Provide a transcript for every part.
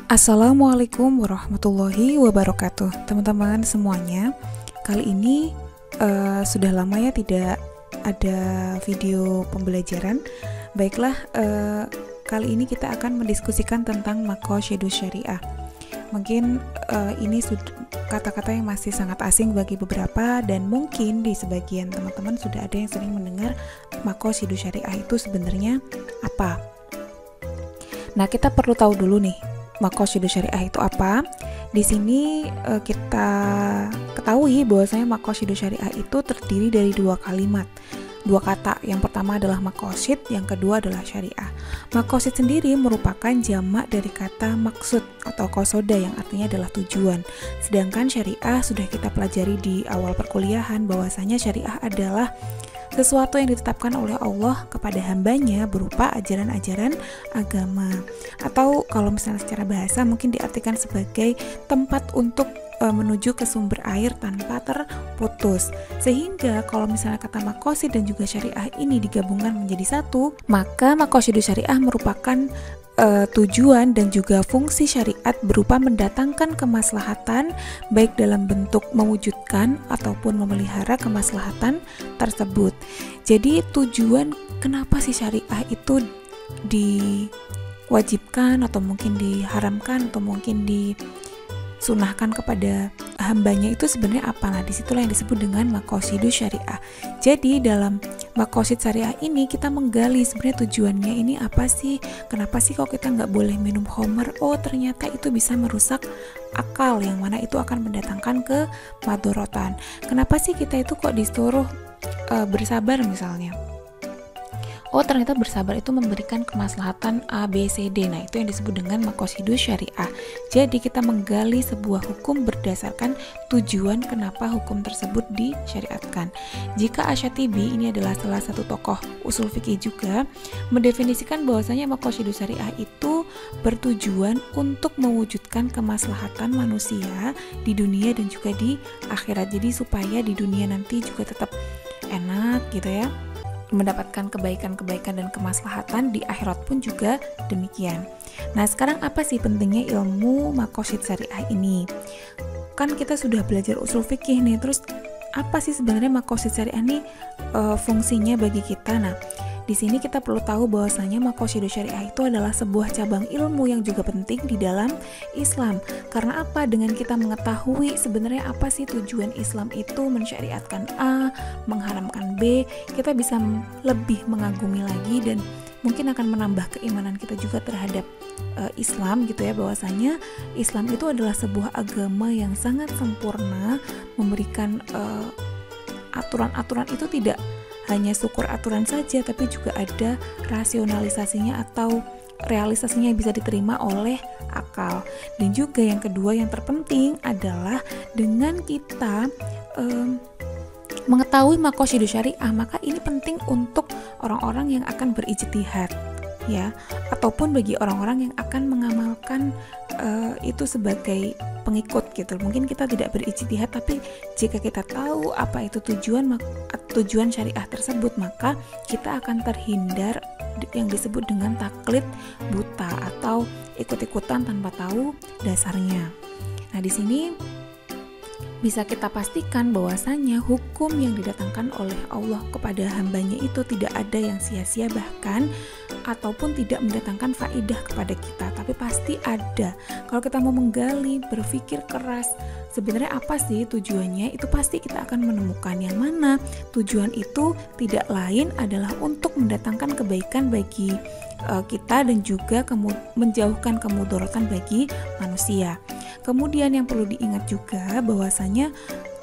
Assalamualaikum warahmatullahi wabarakatuh. Teman-teman semuanya, kali ini sudah lama ya tidak ada video pembelajaran. Baiklah, kali ini kita akan mendiskusikan tentang maqasidus syariah. Mungkin ini kata-kata yang masih sangat asing bagi beberapa, dan mungkin di sebagian teman-teman sudah ada yang sering mendengar maqasidus syariah itu sebenarnya apa. Nah, kita perlu tahu dulu nih, maqasidus syariah itu apa. Di sini kita ketahui bahwasanya maqasidus syariah itu terdiri dari dua kata. Yang pertama adalah maqasid, yang kedua adalah syariah. Maqasid sendiri merupakan jamak dari kata maksud atau qasoda yang artinya adalah tujuan. Sedangkan syariah sudah kita pelajari di awal perkuliahan bahwasanya syariah adalah sesuatu yang ditetapkan oleh Allah kepada hambanya berupa ajaran-ajaran agama, atau kalau misalnya secara bahasa mungkin diartikan sebagai tempat untuk menuju ke sumber air tanpa terputus. Sehingga kalau misalnya kata maqasid dan juga syariah ini digabungkan menjadi satu, maka maqasidus syariah merupakan tujuan dan juga fungsi syariat berupa mendatangkan kemaslahatan baik dalam bentuk mewujudkan ataupun memelihara kemaslahatan tersebut. Jadi tujuan kenapa sih syariah itu diwajibkan atau mungkin diharamkan atau mungkin disunahkan kepada hambanya itu sebenarnya apa? Nah, disitulah yang disebut dengan maqasidus syariah. Jadi dalam maqasid syariah ini kita menggali sebenarnya tujuannya ini apa sih? Kenapa sih kok kita nggak boleh minum khamr? Oh, ternyata itu bisa merusak akal, yang mana itu akan mendatangkan kemadharatan. Kenapa sih kita itu kok disuruh bersabar misalnya? Oh, ternyata bersabar itu memberikan kemaslahatan A, B, C, D. Nah, itu yang disebut dengan maqasidus syariah. Jadi kita menggali sebuah hukum berdasarkan tujuan kenapa hukum tersebut disyariatkan. Jika Asy-Syatibi, ini adalah salah satu tokoh usul fikih juga, mendefinisikan bahwasanya maqasidus syariah itu bertujuan untuk mewujudkan kemaslahatan manusia di dunia dan juga di akhirat. Jadi supaya di dunia nanti juga tetap enak gitu ya, mendapatkan kebaikan-kebaikan dan kemaslahatan, di akhirat pun juga demikian. Nah, sekarang apa sih pentingnya ilmu maqasid syariah ini? Kan kita sudah belajar usul fikih nih, terus apa sih sebenarnya maqasid syariah ini fungsinya bagi kita? Nah, di sini kita perlu tahu bahwasanya maqasidus syariah itu adalah sebuah cabang ilmu yang juga penting di dalam Islam. Karena apa? Dengan kita mengetahui sebenarnya apa sih tujuan Islam itu mensyariatkan A, mengharamkan B, kita bisa lebih mengagumi lagi dan mungkin akan menambah keimanan kita juga terhadap Islam gitu ya, bahwasanya Islam itu adalah sebuah agama yang sangat sempurna, memberikan aturan-aturan itu tidak hanya syukur aturan saja, tapi juga ada rasionalisasinya atau realisasinya yang bisa diterima oleh akal. Dan juga yang kedua yang terpenting adalah dengan kita mengetahui maqasidus syariah, maka ini penting untuk orang-orang yang akan berijtihad ya, ataupun bagi orang-orang yang akan mengamalkan itu sebagai pengikut gitu. Mungkin kita tidak berijtihad, tapi jika kita tahu apa itu tujuan syariah tersebut, maka kita akan terhindar yang disebut dengan taklid buta atau ikut-ikutan tanpa tahu dasarnya. Nah, di sini bisa kita pastikan bahwasanya hukum yang didatangkan oleh Allah kepada hambanya itu tidak ada yang sia-sia bahkan ataupun tidak mendatangkan faidah kepada kita, tapi pasti ada. Kalau kita mau menggali, berpikir keras sebenarnya apa sih tujuannya, itu pasti kita akan menemukan yang mana tujuan itu tidak lain adalah untuk mendatangkan kebaikan bagi kita dan juga menjauhkan kemudaratan bagi manusia. Kemudian yang perlu diingat juga bahwasanya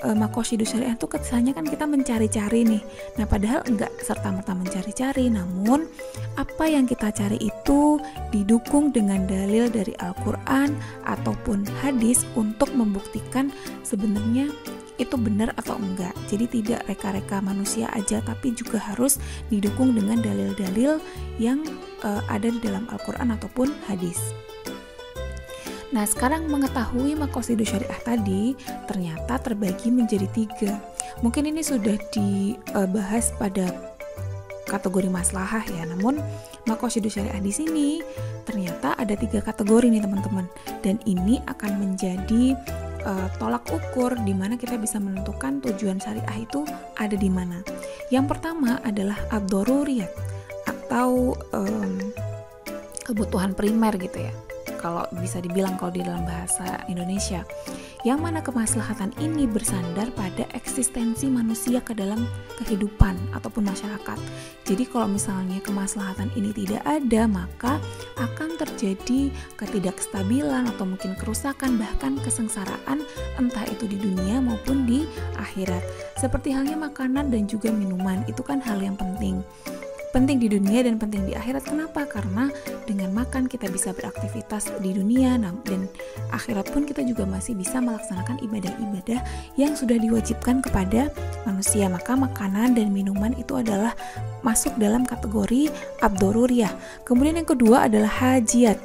maqasidus syariah itu kesannya kan kita mencari-cari nih. Nah, padahal enggak serta-merta mencari-cari, namun apa yang kita cari itu didukung dengan dalil dari Al-Quran ataupun hadis untuk membuktikan sebenarnya itu benar atau enggak. Jadi tidak reka-reka manusia aja, tapi juga harus didukung dengan dalil-dalil yang ada di dalam Al-Quran ataupun hadis. Nah, sekarang mengetahui maqasidus syariah tadi ternyata terbagi menjadi 3. Mungkin ini sudah dibahas pada kategori maslahah ya, namun Maqasidus syariah di sini ternyata ada 3 kategori nih teman-teman, dan ini akan menjadi tolak ukur di mana kita bisa menentukan tujuan syariah itu ada di mana. Yang pertama adalah ad-daruriyat atau kebutuhan primer gitu ya, kalau bisa dibilang kalau di dalam bahasa Indonesia, yang mana kemaslahatan ini bersandar pada eksistensi manusia ke dalam kehidupan ataupun masyarakat. Jadi kalau misalnya kemaslahatan ini tidak ada, maka akan terjadi ketidakstabilan atau mungkin kerusakan, bahkan kesengsaraan, entah itu di dunia maupun di akhirat. Seperti halnya makanan dan juga minuman, itu kan hal yang penting di dunia dan penting di akhirat. Kenapa? Karena dengan makan kita bisa beraktivitas di dunia, dan akhirat pun kita juga masih bisa melaksanakan ibadah-ibadah yang sudah diwajibkan kepada manusia. Maka makanan dan minuman itu adalah masuk dalam kategori ad-daruriyah. Kemudian yang kedua adalah hajiyat.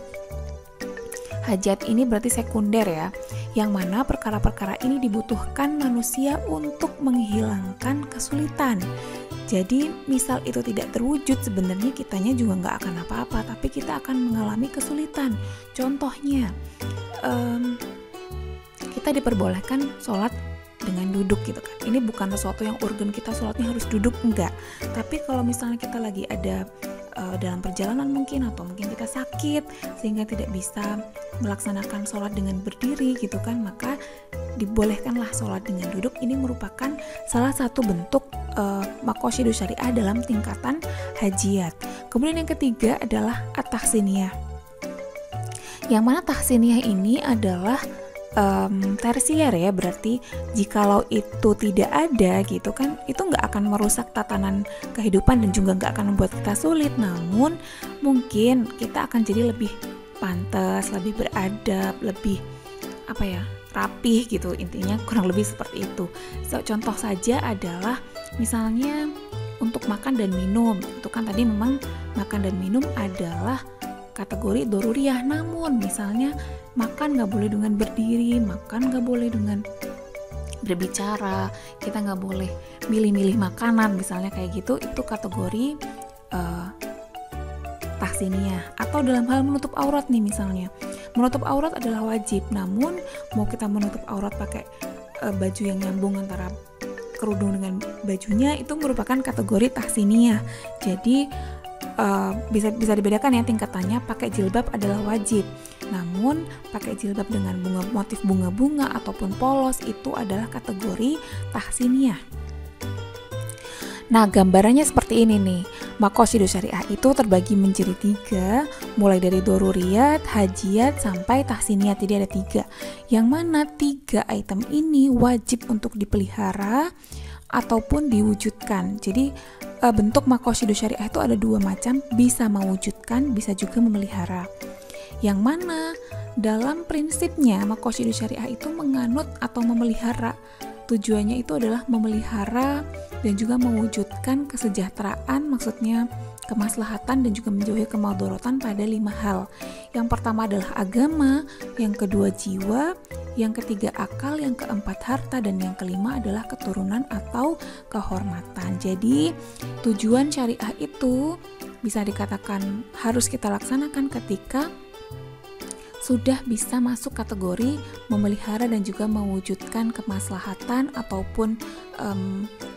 Hajat ini berarti sekunder ya, yang mana perkara-perkara ini dibutuhkan manusia untuk menghilangkan kesulitan. Jadi misal itu tidak terwujud, sebenarnya kitanya juga nggak akan apa-apa, tapi kita akan mengalami kesulitan. Contohnya, kita diperbolehkan sholat dengan duduk gitu kan. Ini bukan sesuatu yang urgen kita sholatnya harus duduk, enggak. Tapi kalau misalnya kita lagi ada dalam perjalanan mungkin, atau mungkin kita sakit sehingga tidak bisa melaksanakan sholat dengan berdiri gitu kan, maka dibolehkanlah sholat dengan duduk. Ini merupakan salah satu bentuk maqasidus syariah dalam tingkatan hajiyat. Kemudian yang ketiga adalah at-tahsiniyah, yang mana tahsiniyah ini adalah tersier ya, berarti jikalau itu tidak ada gitu kan, itu nggak akan merusak tatanan kehidupan dan juga nggak akan membuat kita sulit, namun mungkin kita akan jadi lebih pantas, lebih beradab, lebih rapih gitu, intinya kurang lebih seperti itu. Contoh saja adalah misalnya untuk makan dan minum, itu kan tadi memang makan dan minum adalah kategori doruriyah, namun misalnya makan nggak boleh dengan berdiri, makan nggak boleh dengan berbicara, kita nggak boleh milih-milih makanan misalnya kayak gitu, itu kategori tahsiniyah. Atau dalam hal menutup aurat nih, misalnya menutup aurat adalah wajib, namun mau kita menutup aurat pakai baju yang nyambung antara kerudung dengan bajunya, itu merupakan kategori tahsiniyah. Jadi bisa dibedakan ya tingkatannya. Pakai jilbab adalah wajib, namun pakai jilbab dengan motif bunga-bunga ataupun polos itu adalah kategori tahsiniyah. Nah, gambarannya seperti ini nih. Maqasidus syariah itu terbagi menjadi 3, mulai dari doruriyat, hajiyat, sampai tahsiniyat. Jadi ada 3, yang mana 3 item ini wajib untuk dipelihara ataupun diwujudkan. Jadi bentuk maqasidus syariah itu ada 2 macam, bisa mewujudkan, bisa juga memelihara. Yang mana dalam prinsipnya maqasidus syariah itu menganut atau memelihara. Tujuannya itu adalah memelihara dan juga mewujudkan kesejahteraan, maksudnya kemaslahatan dan juga menjauhi kemadharatan pada 5 hal. Yang pertama adalah agama, yang kedua jiwa, yang ketiga akal, yang keempat harta, dan yang kelima adalah keturunan atau kehormatan. Jadi tujuan syariah itu bisa dikatakan harus kita laksanakan ketika sudah bisa masuk kategori memelihara dan juga mewujudkan kemaslahatan ataupun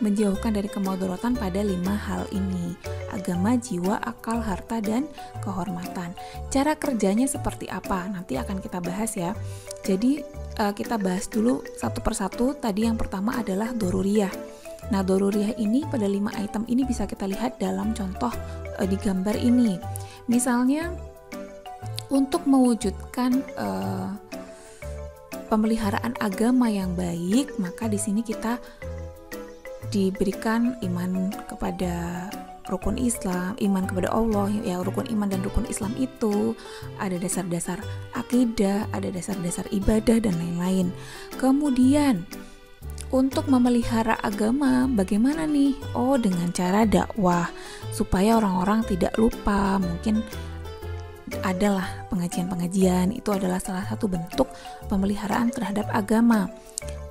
menjauhkan dari kemadharatan pada 5 hal ini: agama, jiwa, akal, harta, dan kehormatan. Cara kerjanya seperti apa? Nanti akan kita bahas ya. Jadi kita bahas dulu satu persatu. Tadi yang pertama adalah doruriyah. Nah, doruriyah ini pada 5 item ini bisa kita lihat dalam contoh di gambar ini. Misalnya untuk mewujudkan pemeliharaan agama yang baik, maka di sini kita diberikan iman kepada rukun Islam, iman kepada Allah. Ya, rukun iman dan rukun Islam itu ada dasar-dasar akidah, ada dasar-dasar ibadah, dan lain-lain. Kemudian untuk memelihara agama bagaimana nih? Oh, dengan cara dakwah supaya orang-orang tidak lupa. Mungkin adalah pengajian-pengajian, itu adalah salah satu bentuk pemeliharaan terhadap agama.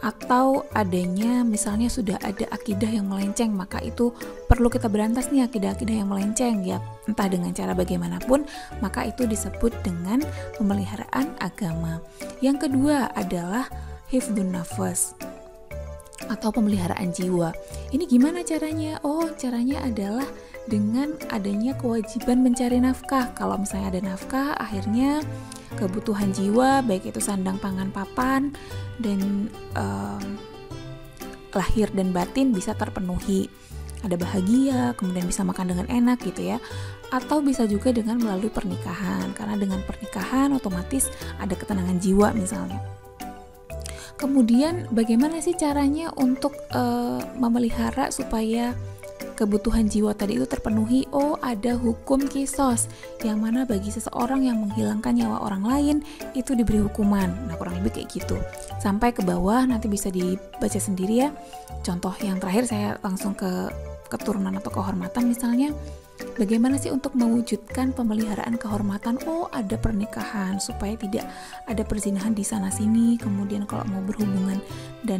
Atau adanya misalnya sudah ada akidah yang melenceng, maka itu perlu kita berantas nih akidah-akidah yang melenceng ya, entah dengan cara bagaimanapun, maka itu disebut dengan pemeliharaan agama. Yang kedua adalah hifdzun nafas atau pemeliharaan jiwa. Ini gimana caranya? Oh, caranya adalah dengan adanya kewajiban mencari nafkah. Kalau misalnya ada nafkah, akhirnya kebutuhan jiwa, baik itu sandang pangan papan dan lahir dan batin bisa terpenuhi. Ada bahagia, kemudian bisa makan dengan enak gitu ya. Atau bisa juga dengan melalui pernikahan, karena dengan pernikahan otomatis ada ketenangan jiwa misalnya. Kemudian bagaimana sih caranya untuk memelihara supaya kebutuhan jiwa tadi itu terpenuhi? Oh, ada hukum kisos, yang mana bagi seseorang yang menghilangkan nyawa orang lain itu diberi hukuman. Nah, kurang lebih kayak gitu. Sampai ke bawah nanti bisa dibaca sendiri ya. Contoh yang terakhir saya langsung ke keturunan atau kehormatan misalnya. Bagaimana sih untuk mewujudkan pemeliharaan kehormatan? Oh, ada pernikahan supaya tidak ada perzinahan di sana sini. Kemudian kalau mau berhubungan dan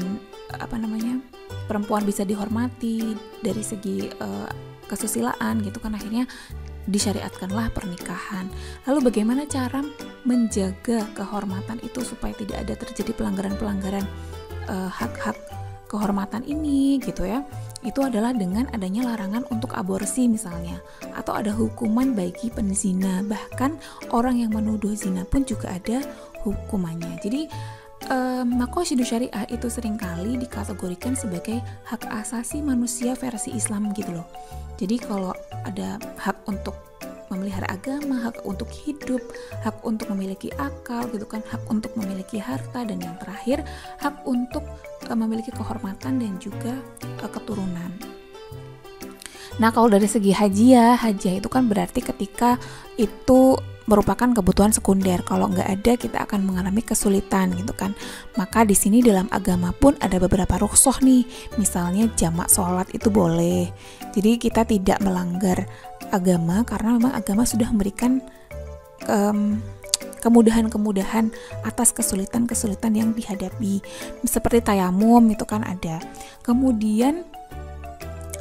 perempuan bisa dihormati dari segi kesusilaan gitu kan, akhirnya disyariatkanlah pernikahan. Lalu bagaimana cara menjaga kehormatan itu supaya tidak ada terjadi pelanggaran-pelanggaran hak-hak kehormatan ini gitu ya? Itu adalah dengan adanya larangan untuk aborsi misalnya, atau ada hukuman bagi penzina, bahkan orang yang menuduh zina pun juga ada hukumannya. Jadi maqasidus syariah itu seringkali dikategorikan sebagai hak asasi manusia versi Islam gitu loh. Jadi kalau ada hak untuk memelihara agama, hak untuk hidup, hak untuk memiliki akal gitu kan, hak untuk memiliki harta, dan yang terakhir hak untuk memiliki kehormatan dan juga keturunan. Nah, kalau dari segi hajiyah itu kan berarti ketika itu merupakan kebutuhan sekunder. Kalau nggak ada, kita akan mengalami kesulitan gitu kan. Maka di sini dalam agama pun ada beberapa rukhsah nih. Misalnya jamak sholat itu boleh. Jadi kita tidak melanggar agama karena memang agama sudah memberikan kemudahan-kemudahan atas kesulitan-kesulitan yang dihadapi. Seperti tayamum itu kan ada. Kemudian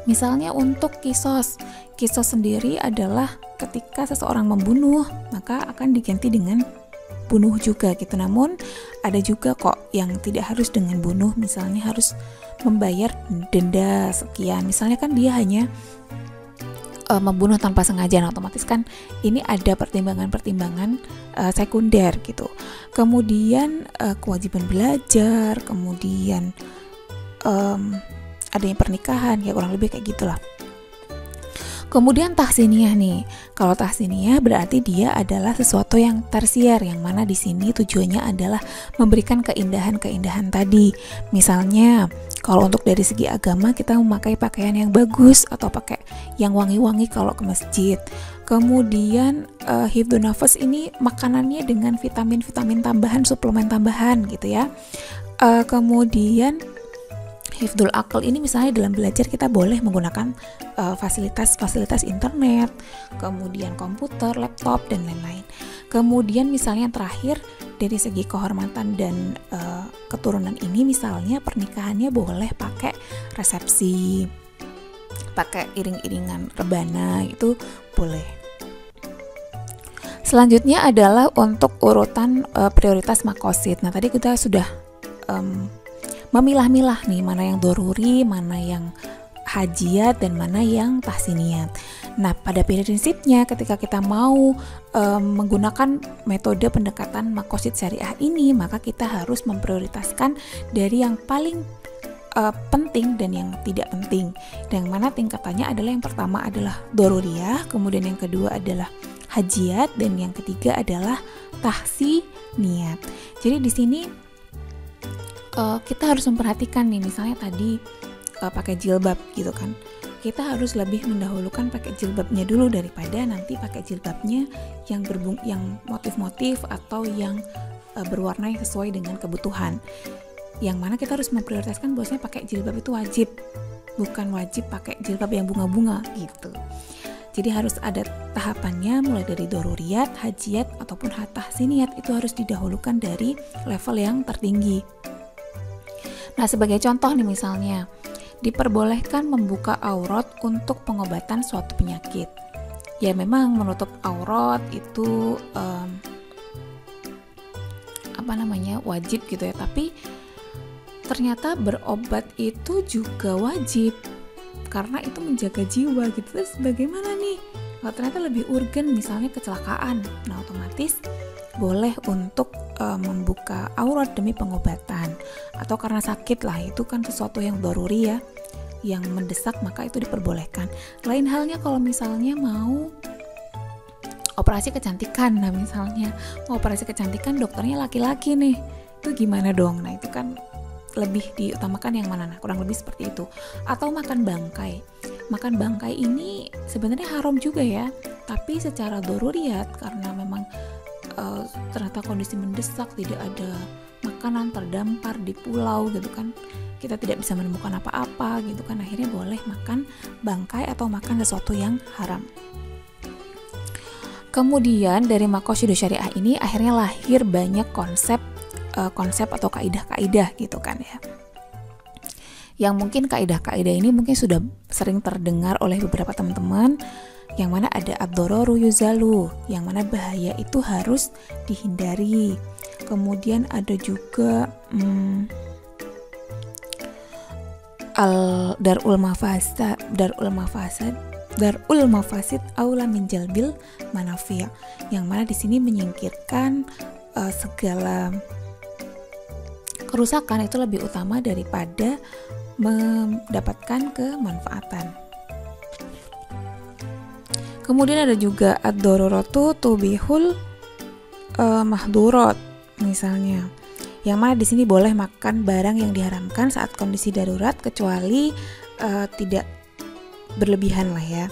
misalnya untuk kisos sendiri adalah ketika seseorang membunuh, maka akan diganti dengan bunuh juga gitu. Namun ada juga kok yang tidak harus dengan bunuh, misalnya harus membayar denda sekian. Misalnya kan dia hanya membunuh tanpa sengaja, nah, otomatis kan ini ada pertimbangan-pertimbangan sekunder gitu. Kemudian kewajiban belajar, kemudian adanya pernikahan, ya kurang lebih kayak gitulah. Kemudian tahsiniyah nih. Kalau tahsiniyah berarti dia adalah sesuatu yang tersier, yang mana di sini tujuannya adalah memberikan keindahan-keindahan tadi. Misalnya, kalau untuk dari segi agama kita memakai pakaian yang bagus atau pakai yang wangi-wangi kalau ke masjid. Kemudian hifdzun nafas ini makanannya dengan vitamin-vitamin tambahan, suplemen tambahan gitu ya. Kemudian hifdzul aql ini misalnya dalam belajar kita boleh menggunakan fasilitas internet, kemudian komputer, laptop, dan lain-lain. Kemudian misalnya yang terakhir dari segi kehormatan dan keturunan ini, misalnya pernikahannya boleh pakai resepsi, pakai iring-iringan rebana, itu boleh. Selanjutnya adalah untuk urutan prioritas maqasid. Nah, tadi kita sudah memilah-milah nih mana yang doruri, mana yang hajiyat, dan mana yang tahsiniyat. Nah, pada prinsipnya ketika kita mau menggunakan metode pendekatan maqasid syariah ini, maka kita harus memprioritaskan dari yang paling penting dan yang tidak penting. Dan yang mana tingkatannya adalah yang pertama adalah doruriyah, kemudian yang kedua adalah hajiyat, dan yang ketiga adalah tahsiniyat. Jadi di sini kita harus memperhatikan nih, misalnya tadi pakai jilbab gitu kan, kita harus lebih mendahulukan pakai jilbabnya dulu daripada nanti pakai jilbabnya yang yang motif-motif atau yang berwarna yang sesuai dengan kebutuhan. Yang mana kita harus memprioritaskan bahwasanya pakai jilbab itu wajib, bukan wajib pakai jilbab yang bunga-bunga gitu. Jadi harus ada tahapannya, mulai dari doruriyat, hajiyat, ataupun tahsiniyat. Itu harus didahulukan dari level yang tertinggi. Nah, sebagai contoh nih misalnya, diperbolehkan membuka aurat untuk pengobatan suatu penyakit. Ya memang menutup aurat itu wajib gitu ya, tapi ternyata berobat itu juga wajib karena itu menjaga jiwa gitu. Terus bagaimana nih kalau ternyata lebih urgen, misalnya kecelakaan, nah otomatis boleh untuk membuka aurat demi pengobatan, atau karena sakit lah, itu kan sesuatu yang daruri ya, yang mendesak, maka itu diperbolehkan. Lain halnya kalau misalnya mau operasi kecantikan, nah misalnya mau operasi kecantikan dokternya laki-laki nih, itu gimana dong? Nah itu kan lebih diutamakan yang mana? Nah kurang lebih seperti itu. Atau makan bangkai. Makan bangkai ini sebenarnya haram juga ya, tapi secara daruriyat karena memang ternyata kondisi mendesak, tidak ada makanan, terdampar di pulau gitu kan, kita tidak bisa menemukan apa-apa gitu kan, akhirnya boleh makan bangkai atau makan sesuatu yang haram. Kemudian dari maqasidus syariah ini akhirnya lahir banyak konsep atau kaidah-kaidah gitu kan ya, yang mungkin kaidah-kaidah ini mungkin sudah sering terdengar oleh beberapa teman-teman, yang mana ada ad-dararu yuzalu, yang mana bahaya itu harus dihindari. Kemudian ada juga darul mafasid aula min jalbil manafi', yang mana di sini menyingkirkan segala kerusakan itu lebih utama daripada mendapatkan kemanfaatan. Kemudian ada juga ad-daruratu tubihul mahdurat misalnya, yang mana di sini boleh makan barang yang diharamkan saat kondisi darurat kecuali tidak berlebihan lah ya,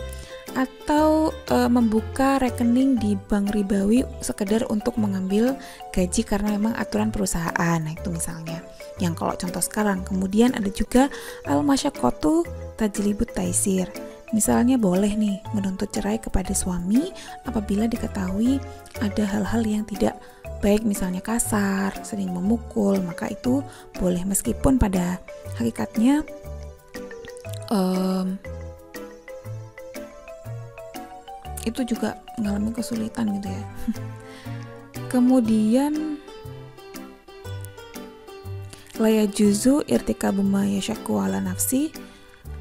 atau membuka rekening di bank ribawi sekedar untuk mengambil gaji karena memang aturan perusahaan. Nah itu misalnya yang kalau contoh sekarang. Kemudian ada juga al-masyaqqatu tajlibut taisir. Misalnya boleh nih menuntut cerai kepada suami apabila diketahui ada hal-hal yang tidak baik, misalnya kasar, sering memukul, maka itu boleh meskipun pada hakikatnya itu juga mengalami kesulitan gitu ya. Kemudian la yajuzu irtikabu ma yashaqqu ala nafsi,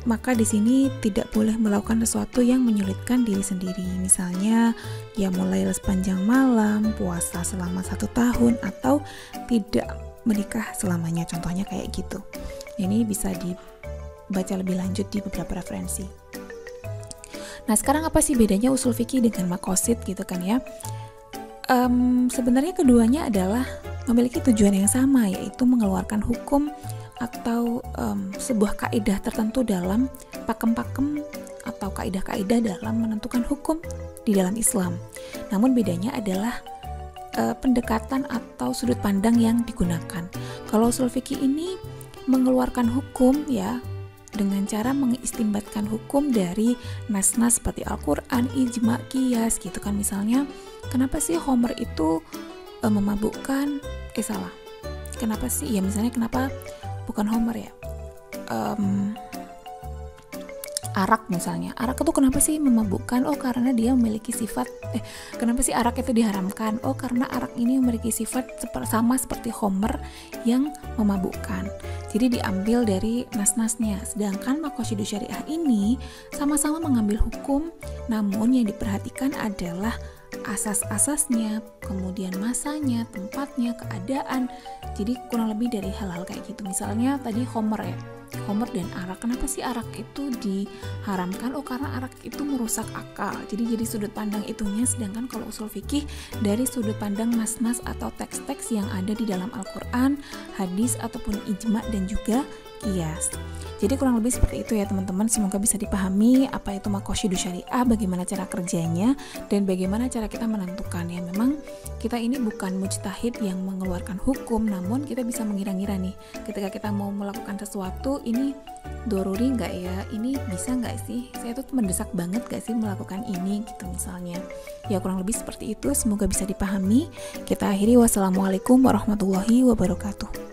maka di sini tidak boleh melakukan sesuatu yang menyulitkan diri sendiri. Misalnya ya mulai sepanjang malam, puasa selama 1 tahun, atau tidak menikah selamanya, contohnya kayak gitu. Ini bisa dibaca lebih lanjut di beberapa referensi. Nah sekarang apa sih bedanya usul fikih dengan maqasid gitu kan ya? Sebenarnya keduanya adalah memiliki tujuan yang sama, yaitu mengeluarkan hukum atau sebuah kaidah tertentu dalam pakem-pakem atau kaidah-kaidah dalam menentukan hukum di dalam Islam. Namun bedanya adalah pendekatan atau sudut pandang yang digunakan. Kalau usul fikih ini mengeluarkan hukum ya dengan cara mengistimbatkan hukum dari nas-nas seperti Al-Quran, ijma, qiyas gitu kan. Misalnya kenapa sih khamr itu memabukkan? Kenapa sih? Ya misalnya kenapa bukan homer ya, arak misalnya. Arak itu kenapa sih memabukkan? Oh karena dia memiliki sifat kenapa sih arak itu diharamkan? Oh karena arak ini memiliki sifat sama seperti homer yang memabukkan. Jadi diambil dari nas-nasnya. Sedangkan maqasidus syariah ini sama-sama mengambil hukum, namun yang diperhatikan adalah asas-asasnya, kemudian masanya, tempatnya, keadaan. Jadi kurang lebih dari hal-hal kayak gitu. Misalnya tadi homer ya, homer dan arak. Kenapa sih arak itu diharamkan? Oh karena arak itu merusak akal. Jadi sudut pandang itunya. Sedangkan kalau usul fikih dari sudut pandang nas-nas atau teks-teks yang ada di dalam Al-Quran, hadis ataupun ijma dan juga qiyas. Jadi kurang lebih seperti itu ya teman-teman, semoga bisa dipahami apa itu maqasidus syariah, bagaimana cara kerjanya, dan bagaimana cara kita menentukannya. Memang kita ini bukan mujtahid yang mengeluarkan hukum, namun kita bisa mengira-ngira nih, ketika kita mau melakukan sesuatu, ini doruri nggak ya, ini bisa nggak sih, saya tuh mendesak banget nggak sih melakukan ini gitu misalnya. Ya kurang lebih seperti itu, semoga bisa dipahami. Kita akhiri, wassalamualaikum warahmatullahi wabarakatuh.